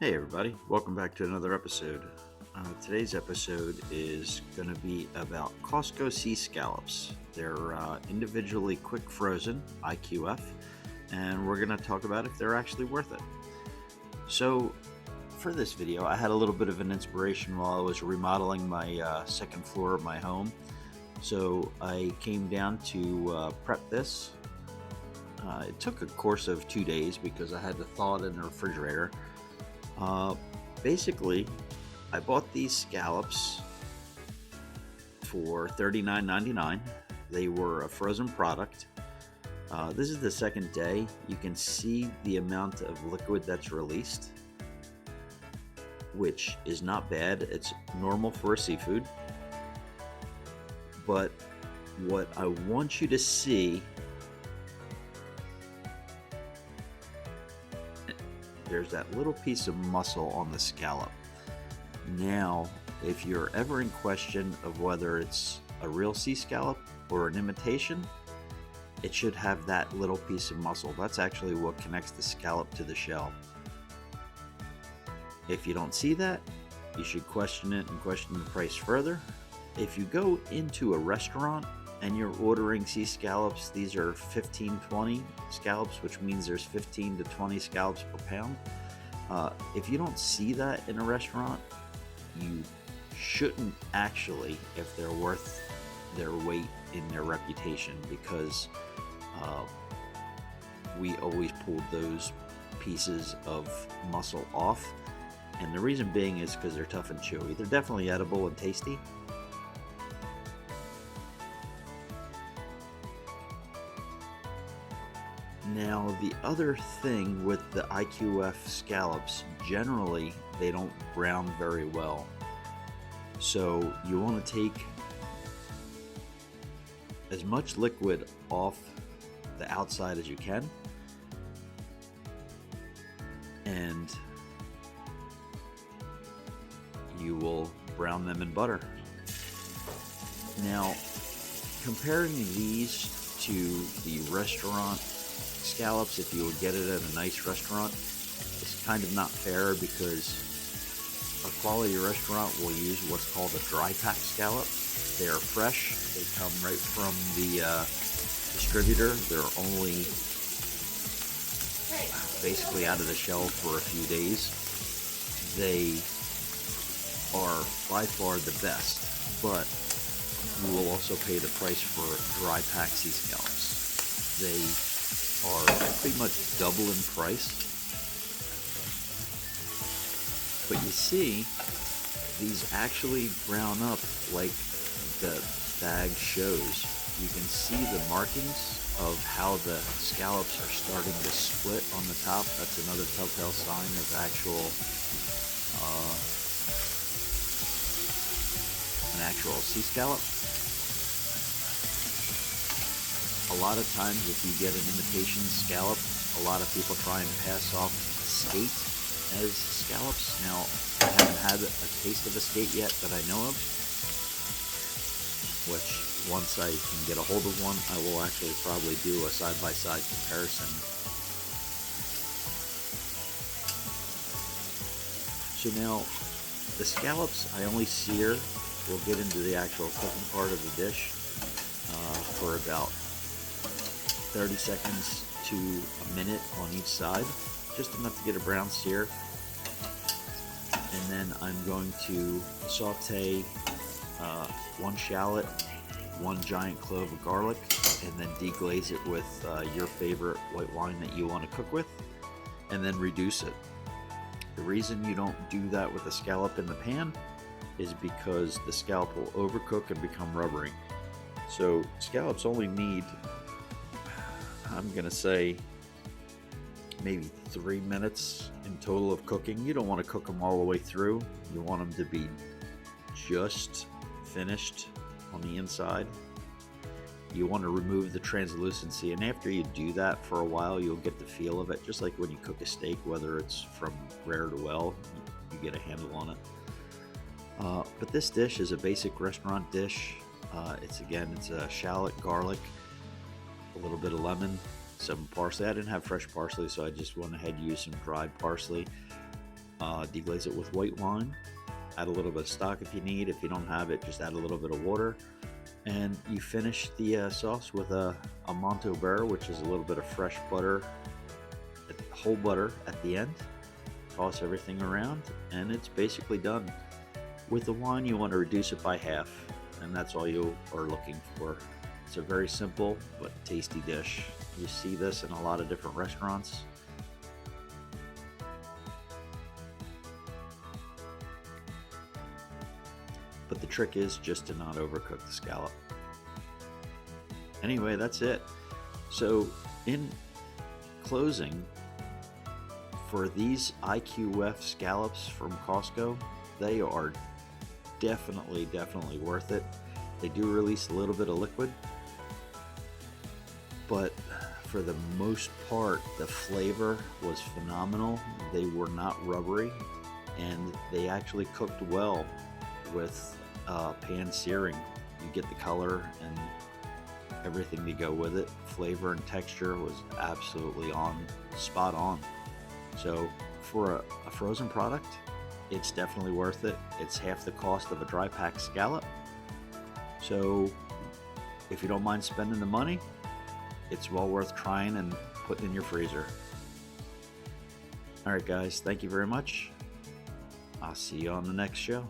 Hey everybody, welcome back to another episode. Today's episode is going to be about Costco sea scallops. They're individually quick frozen, IQF, and we're going to talk about if they're actually worth it. So for this video, I had a little bit of an inspiration while I was remodeling my second floor of my home. So I came down to prep this. It took a course of 2 days because I had to thaw it in the refrigerator. Basically, I bought these scallops for $39.99. They were a frozen product. This is the second day. You can see the amount of liquid that's released, which is not bad. It's normal for a seafood. But what I want you to see, there's that little piece of muscle on the scallop. Now, if you're ever in question of whether it's a real sea scallop or an imitation, it should have that little piece of muscle. That's actually what connects the scallop to the shell. If you don't see that, you should question it and question the price further. If you go into a restaurant and you're ordering sea scallops, these are 15-20 scallops, which means there's 15 to 20 scallops per pound. If you don't see that in a restaurant, you shouldn't actually, if they're worth their weight in their reputation, because we always pulled those pieces of muscle off. And the reason being is because they're tough and chewy. They're definitely edible and tasty. Now, the other thing with the IQF scallops, generally they don't brown very well. So you want to take as much liquid off the outside as you can, and you will brown them in butter. Now, comparing these to the restaurant scallops, if you would get it at a nice restaurant, it's kind of not fair, because a quality restaurant will use what's called a dry pack scallop. They are fresh. They come right from the distributor. They're only basically out of the shell for a few days. They are by far the best, but you will also pay the price for dry pack sea scallops. They are pretty much double in price. But you see, these actually brown up like the bag shows. You can see the markings of how the scallops are starting to split on the top. That's another telltale sign of an actual sea scallop. A lot of times, if you get an imitation scallop, a lot of people try and pass off skate as scallops. Now, I haven't had a taste of a skate yet that I know of, which once I can get a hold of one, I will actually probably do a side-by-side comparison. So now, the scallops I only sear. We'll get into the actual cooking part of the dish for about 30 seconds to a minute on each side, just enough to get a brown sear. And then I'm going to saute one shallot, one giant clove of garlic, and then deglaze it with your favorite white wine that you want to cook with, and then reduce it. The reason you don't do that with a scallop in the pan is because the scallop will overcook and become rubbery. So scallops only need, I'm gonna say, maybe 3 minutes in total of cooking. You don't want to cook them all the way through. You want them to be just finished on the inside. You want to remove the translucency, and after you do that for a while, you'll get the feel of it, just like when you cook a steak, whether it's from rare to well, you get a handle on it. But this dish is a basic restaurant dish. It's a shallot, garlic, a little bit of lemon, some parsley. I didn't have fresh parsley, so I just went ahead and used some dried parsley. Deglaze it with white wine. Add a little bit of stock if you need. If you don't have it, just add a little bit of water. And you finish the sauce with a Monto Beurre, which is a little bit of fresh butter, whole butter at the end. Toss everything around, and it's basically done. With the wine, you want to reduce it by half, and that's all you are looking for. It's a very simple but tasty dish. You see this in a lot of different restaurants. But the trick is just to not overcook the scallop. Anyway, that's it. So in closing, for these IQF scallops from Costco, they are definitely worth it. They do release a little bit of liquid, but for the most part, the flavor was phenomenal. They were not rubbery, and they actually cooked well with pan searing. You get the color and everything to go with it. Flavor and texture was absolutely spot on. So for a frozen product, it's definitely worth it. It's half the cost of a dry pack scallop. So if you don't mind spending the money, it's well worth trying and putting in your freezer. All right, guys, thank you very much. I'll see you on the next show.